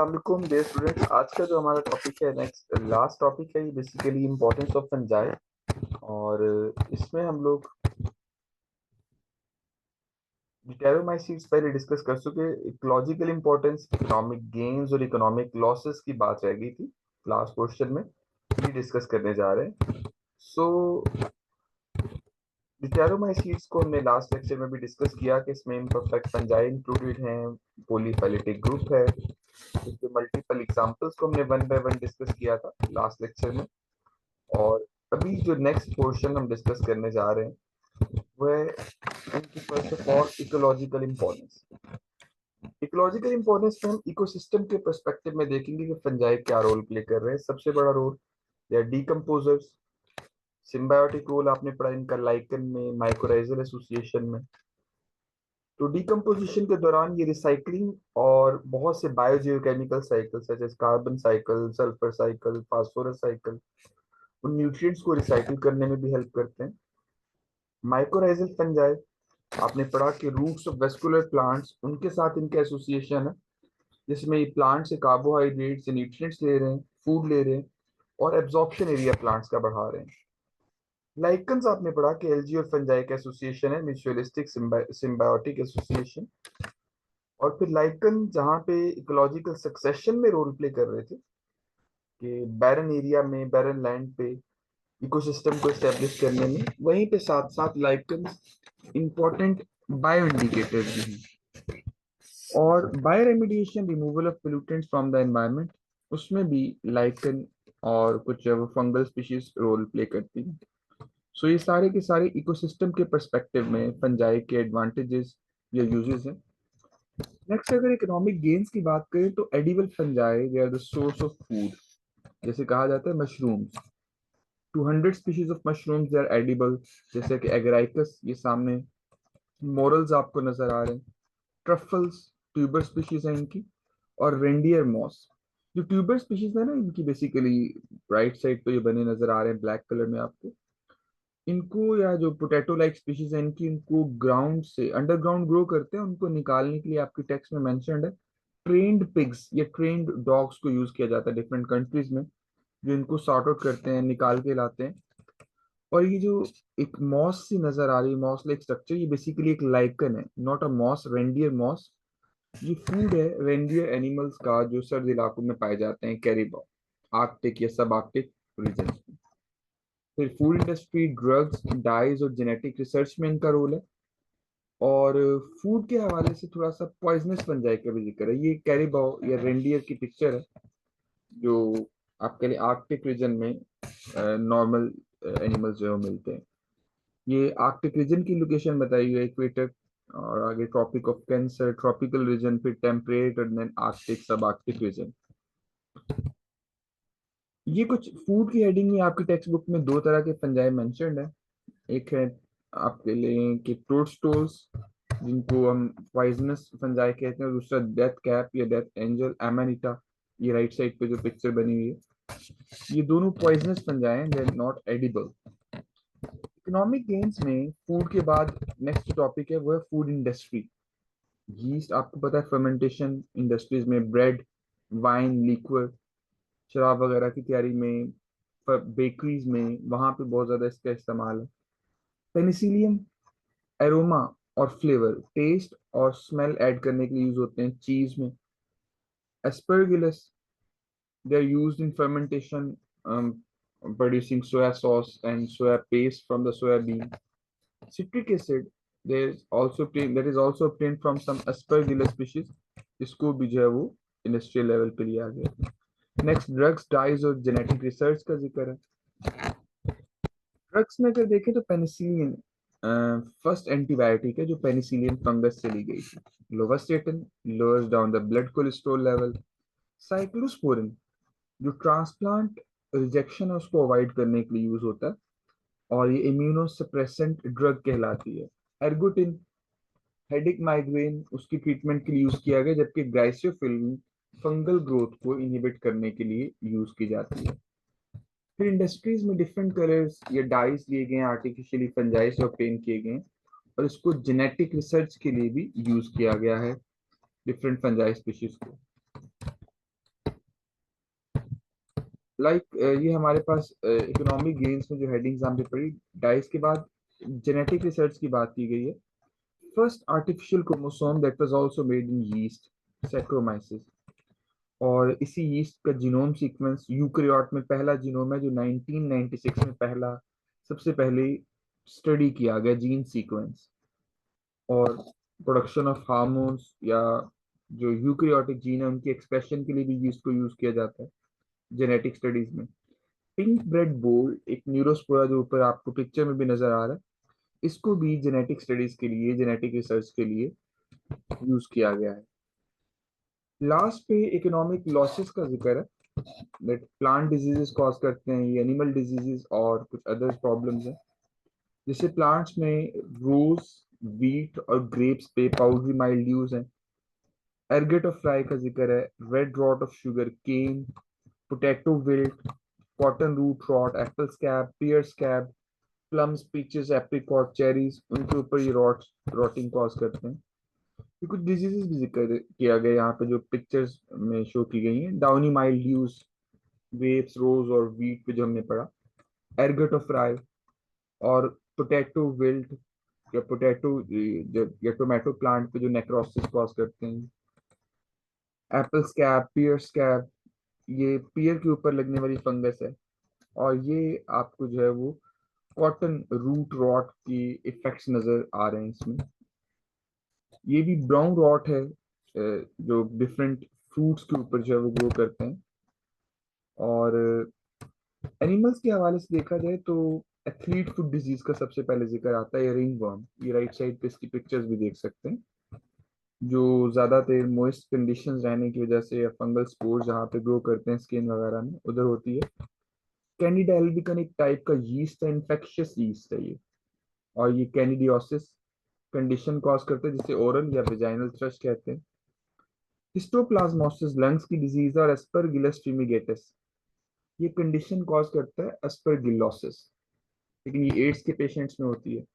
अस्सलामुअलैकुम dear students. आज का जो हमारा टॉपिक है, नेक्स्ट लास्ट टॉपिक है, ये बेसिकली इम्पोर्टेंस ऑफ फंजाई। और इसमें हम लोग डिटेरोमाइसीट्स पहले डिस्कस कर चुके। इकोलॉजिकल इंपॉर्टेंस, इकोनॉमिक गेन्स और इकोनॉमिक लॉसेस की बात रह गई थी लास्ट क्वेश्चन में। ये डिस्कस करने जा रहे हैं। सो डिटेरोमाइसीट्स को हमने लास्ट लेक्चर में भी डिस्कस किया कि इसमें इम्परफेक्ट फंजाई इंक्लूडेड हैं, पॉलीफैलेटिक ग्रुप है। इसके मल्टीपल एग्जांपल्स को हमने वन बाय वन डिस्कस किया था लास्ट लेक्चर में। और अभी जो नेक्स्ट पोर्शन हम डिस्कस करने जा रहे हैं वो है इनकी first of all ecological importance. Ecological importance में हम इकोसिस्टम के पर्सपेक्टिव में देखेंगे कि फंजाई क्या रोल प्ले कर रहे हैं। सबसे बड़ा रोल या डीकम्पोजर्स, सिम्बायोटिक रोल आपने पढ़ा इनका लाइकन में, माइकोराइजल एसोसिएशन में। तो डिकम्पोजिशन के दौरान ये रिसाइकलिंग और बहुत से बायोजियोकेमिकल साइकिल जैसे carbon cycle, sulphur cycle, phosphorus cycle, उन न्यूट्रिएंट्स को रिसाइकिल करने में भी हेल्प करते हैं। माइकोराइजल फंजाई आपने पढ़ा कि रूट्स ऑफ वेस्कुलर प्लांट्स, उनके साथ इनका एसोसिएशन है जिसमें ये प्लांट से कार्बोहाइड्रेट से न्यूट्रिएंट्स ले रहे हैं, फूड ले रहे हैं और एब्जॉर्प्शन एरिया प्लांट्स का बढ़ा रहे हैं। लाइकन्स आपने पढ़ा कि एल्गी और फंजाई का एसोसिएशन है, म्यूचुअलिस्टिक सिम्बायोटिक एसोसिएशन। और फिर लाइकन जहाँ पे इकोलॉजिकल सक्सेशन में रोल प्ले कर रहे थे कि बैरन एरिया में, बैरन लैंड पे इकोसिस्टम को एस्टेब्लिश करने में, वहीं पे साथ साथ लाइकन इंपॉर्टेंट बायो इंडिकेटर्स भी हैं। और bio remediation, removal of pollutants from the environment, उसमें भी लाइकन और कुछ फंगल स्पीशीज रोल प्ले करती हैं। सो ये सारे के सारे इकोसिस्टम के पर्सपेक्टिव में फंजाई के एडवांटेजेस या यूजेस हैं। नेक्स्ट अगर इकोनॉमिक गेन्स की बात करें तो edible fungi they are the source of food. जैसे कहा जाता है mushrooms, 200 species of mushrooms they are edible, जैसे कि एगराइकस, ये सामने मोरल्स आपको नजर आ रहे हैं। ट्रफल्स ट्यूबर स्पीशीज है इनकी। और रेंडियर मॉस, जो ट्यूबर स्पीशीज है ना इनकी, बेसिकली राइट साइड पे ये बने नजर आ रहे हैं ब्लैक कलर में आपको। इनको, या जो पोटैटो लाइक स्पीशीज है इनकी, इनको ग्राउंड से अंडरग्राउंड ग्रो करते हैं। उनको निकालने के लिए आपके टेक्स्ट में मेंशन्ड है ट्रेन्ड पिग्स या ट्रेन्ड डॉग्स को यूज किया जाता है डिफरेंट कंट्रीज में, जो इनको सॉर्ट आउट करते हैं, निकाल के लाते हैं। और ये जो एक मॉस सी नजर आ रही है, मॉस लाइक स्ट्रक्चर, ये बेसिकली एक लाइकन है, not a moss, reindeer moss. ये फूड है रेंडियर एनिमल्स का जो सर्द इलाकों में पाए जाते हैं, कैरिबा, आर्कटिक या सब आर्कटिक रीजन में। फिर फूड इंडस्ट्री, ड्रग्स, डाइज और जेनेटिक रिसर्च में इनका रोल है। और फूड के हवाले से थोड़ा सा पॉइजनस फंजाई का भी जिक्र है। ये कैरिबाओ या रेंडियर की पिक्चर है जो आपके लिए आर्कटिक रीजन में नॉर्मल एनिमल्स जो है वो मिलते हैं। ये आर्कटिक रीजन की लोकेशन बताई हुई है, इक्वेटर, और आगे tropic of cancer, tropical region, फिर टेम्परेट और then arctic, subarctic region. ये कुछ फूड की हेडिंग में आपकी टेक्स्ट बुक में दो तरह के फंजाई मेंशन्ड है। एक है आपके लिए कि टोडस्टोल्स, जिनको हम पॉइजनस फंजाई कहते हैं, और दूसरा डेथ कैप या डेथ एंजल एमानिटा, ये राइट साइड पे जो पिक्चर बनी हुई है, ये दोनों पॉइजनस फंजाई हैं, they are not edible. Economic gains में फूड के बाद नेक्स्ट टॉपिक है वो है फूड इंडस्ट्री। यीस्ट आपको पता है फर्मेंटेशन इंडस्ट्रीज में, ब्रेड, वाइन, लिक्वर, शराब वगैरह की तैयारी में, बेकरीज में, वहां पे बहुत ज्यादा इसका इस्तेमाल है। पेनिसिलियम एरोमा और फ्लेवर, टेस्ट और स्मेल ऐड करने के लिए यूज होते हैं चीज में। Aspergillus, they are used in fermentation, producing soya sauce and soya paste from the soya bean. Citric acid, that is also obtained from some aspergillus species, इसको भी जो है वो इंडस्ट्रियल लेवल पे लिया गया। नेक्स्ट ड्रग्स, डाइज और genetic research का जिक्र है। ड्रग्स में अगर देखें तो पेनिसिलिन फर्स्ट एंटीबायोटिक है जो पेनिसिलियन फंगस से ली गई थी। Lovastatin lowers down the blood cholesterol level. Cyclosporin जो ट्रांसप्लांट रिजेक्शन है उसको अवॉइड करने के लिए यूज होता है, और ये इम्यूनो सप्रेसेंट ड्रग कहलाती है। एर्गोटिन हेडिक माइग्रेन, उसकी ट्रीटमेंट के लिए यूज किया गया, जबकि ग्राइसियोफिलिन फंगल ग्रोथ को इनहिबिट करने के लिए यूज की जाती है। फिर इंडस्ट्रीज में डिफरेंट कलर्स या डाइज लिए गए हैं, आर्टिफिशियली फंजाई से ऑब्टेन किए गए हैं, और इसको जेनेटिक रिसर्च के लिए भी यूज किया गया है डिफरेंट फंजाई स्पीशीज को। ये हमारे पास इकोनॉमिक गेन्स में जो हेडिंग्स हमने पढ़ी, डाइस के बाद जेनेटिक रिसर्च की बात की गई है। First artificial chromosome that was also made in yeast, saccharomyces. और इसी यीस्ट का जीनोम सीक्वेंस यूकैरियोट में पहला जीनोम है जो 1996 में पहला सबसे पहले स्टडी किया गया जीन सीक्वेंस। और प्रोडक्शन ऑफ हार्मोन्स या जो यूकैरियोटिक जीन है उनकी एक्सप्रेशन के लिए भी यीस्ट को यूज किया जाता है जेनेटिक स्टडीज में। पिंक ब्रेड बोल एक न्यूरोस्पोरा जो ऊपर आपको पिक्चर में भी नजर आ रहा है, इसको भी जेनेटिक स्टडीज के लिए, जेनेटिक रिसर्च के लिए यूज किया गया है। लास्ट पे इकोनॉमिक लॉसेस का जिक्र है, दैट प्लांट डिजीजेस कॉज करते हैं, ये एनिमल डिजीजेस और कुछ अदर प्रॉब्लम्स हैं। जैसे प्लांट्स में रोज, वीट और ग्रेप्स पे पाउडरी माइल्ड्यूज हैं। एरगेट ऑफ फ्राई का जिक्र है, red rot of sugarcane, potato wilt, cotton root rot, apple scab, pear scab, plums, peaches, apricot, cherries, उनके ऊपर ये रॉटिंग कॉज करते हैं। ये कुछ डिजीजेस भी जिक्र किया गया यहाँ पे जो पिक्चर्स में शो की गई हैं। डाउनी माइल्ड्यूज, ग्रेप्स, रोज और वीट पे जो हमने पढ़ा, एरगट ऑफ राई और पोटैटो विल्ट या पोटैटो या टोमेटो प्लांट पे जो नेक्रोसिस कॉज करते हैं। एप्पल स्कैब, पियर स्कैब, ये पियर के ऊपर लगने वाली फंगस है और ये आपको जो है वो कॉटन रूट रॉट की इफेक्ट्स नजर आ रहे हैं इसमें। ये भी ब्राउन रॉट है जो डिफरेंट फ्रूट्स के ऊपर जो है वो ग्रो करते हैं। और एनिमल्स के हवाले से देखा जाए तो एथलीट फुट डिजीज का सबसे पहले जिक्र आता है, रिंग वर्म। ये राइट साइड पे इसकी पिक्चर्स भी देख सकते हैं, जो ज्यादातर मॉइस्ट कंडीशंस रहने की वजह से या फंगल स्पोर जहाँ पे ग्रो करते हैं स्किन वगैरह में उधर होती है। कैंडिडा एल्बिकन एक टाइप का यीस्ट है, इन्फेक्शियस यीस्ट है ये। और ये कैनिडियोसिस कंडीशन कॉज करते हैं जिसे ओरल या वेजाइनल थ्रश कहते हैं। हिस्टोप्लाज्मोसिस लंग्स की डिजीज है और एस्परगिलस फ्यूमिगेटिस ये कंडीशन कॉज करता है एस्परगिलोसिस, लेकिन ये एड्स के पेशेंट्स में होती है।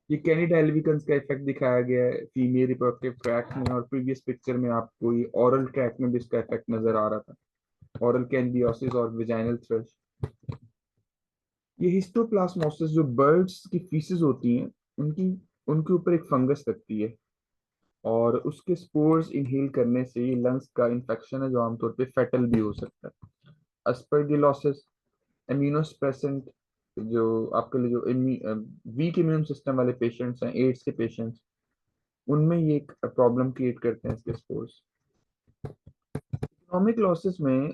ये कैनिडा एल्बिकन्स का इफेक्ट दिखाया गया है फीमेल रिप्रोडक्टिव ट्रैक्ट में, और प्रीवियस पिक्चर में आपको ये ओरल ट्रैक्ट में भी इसका इफेक्ट नजर आ रहा था, ओरल कैनिडियोसिस और वेजाइनल थ्रश। ये हिस्टोप्लाज्मोसिस जो बर्ड्स की फीसेस होती हैं उनकी उनके ऊपर एक फंगस लगती है और उसके स्पोर्स इनहेल करने से ये लंग्स का इंफेक्शन है जो आमतौर पे फेटल भी हो सकता है। अस्परगिलोसिस इम्यूनोस्प्रेसेंट, जो आपके लिए जो वीक इम्यून सिस्टम वाले पेशेंट्स हैं, एड्स के पेशेंट्स, उनमें ये एक प्रॉब्लम क्रिएट करते हैं इसके स्पोर्स। इकोनॉमिक लॉसेस में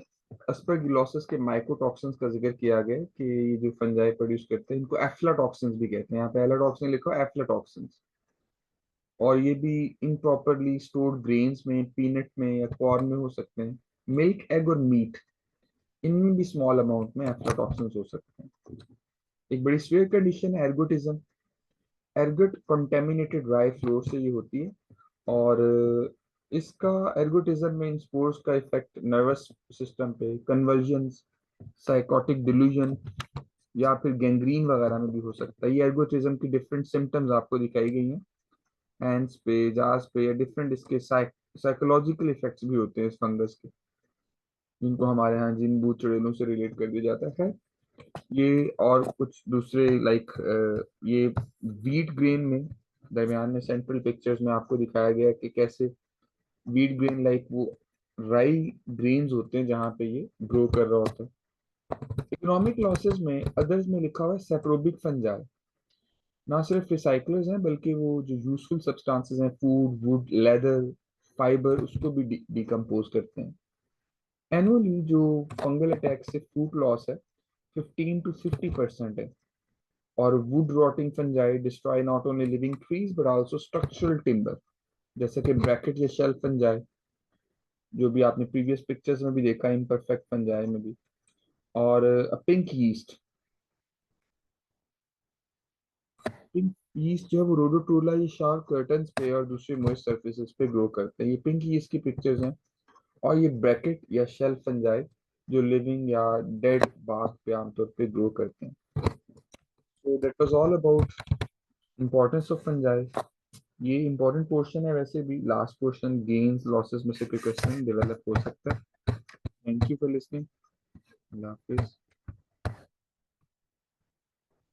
एस्परगिलोसिस के माइकोटॉक्सिन्स का जिक्र किया गया है कि ये जो फंजाई प्रोड्यूस करते हैं इनको एफ्लाटॉक्सिन्स भी कहते हैं। यहाँ पे एलाटॉक्सिन लिखा है, एफ्लाटॉक्सिन्स। और ये भी इनप्रॉपरली स्टोर्ड ग्रेन्स में, पीनट में या कॉर्न में हो सकते हैं। मिल्क, एग और मीट, इनमें भी स्मॉल अमाउंट में एफ्लाटॉक्सिन्स हो सकते हैं। एक बड़ी सीवियर कंडीशन है ergotism. Ergot contaminated dry floor से ये होती है और इसका एर्गोटिज्म में इन स्पोर्स का इफेक्ट नर्वस सिस्टम पे, कन्वर्जन्स, साइकोटिक डिल्यूजन या फिर गैंग्रीन वगैरह में भी हो सकता है। ये एर्गोटिज्म की डिफरेंट सिम्टम्स आपको दिखाई गई हैं हैंड्स पे, जास पे, या डिफरेंट इसके साइकोलॉजिकल इफेक्ट्स भी होते हैं इस फंगस के, जिनको हमारे यहाँ जिन भूत चुड़ैलों से रिलेट कर दिया जाता है। ये और कुछ दूसरे ये वीट ग्रेन में दरमियान में सेंट्रल पिक्चर्स में आपको दिखाया गया है कि कैसे वीट ग्रेन वो राई ग्रेन्स होते हैं जहाँ पे ये ग्रो कर रहा होता है। इकोनॉमिक लॉसेस में अदर्स में लिखा हुआ है सैप्रोबिक फंजाई। ना सिर्फ रिसाइकलर्स हैं बल्कि वो जो यूजफुल सब्सटेंसेस हैं, फूड, वुड, लेदर, फाइबर, उसको भी डिकम्पोज करते हैं। एनुअली जो फंगल अटैक से फ्रूट लॉस है 15 to 50% है। और would rotting fungi destroy not only living trees but also structural timber, जैसे कि ब्रैकेट या शेल फंजाई, जो भी आपने प्रीवियस पिक्चर्स में भी देखा है, इम्परफेक्ट फंजाई में भी। और पिंक यीस्ट, पिंक यीस्ट जो है वो रोडोटोला या शार्क कर्टन्स पे और दूसरे मॉइस्ट सरफेसेस पे ग्रो करते हैं। ये पिंक यीस्ट की पिक्चर्स हैं। और ये ब्रैकेट या शेल फंजाई जो लिविंग या डेड बाग पे आमतौर पे ग्रो करते हैं। So that was all about importance of fungi. ये इंपॉर्टेंट पोर्शन है, वैसे भी लास्ट पोर्शन गेन्स लॉसेस में से कोई क्वेश्चन डेवलप हो सकता है। Thank you for listening. Allah Hafiz.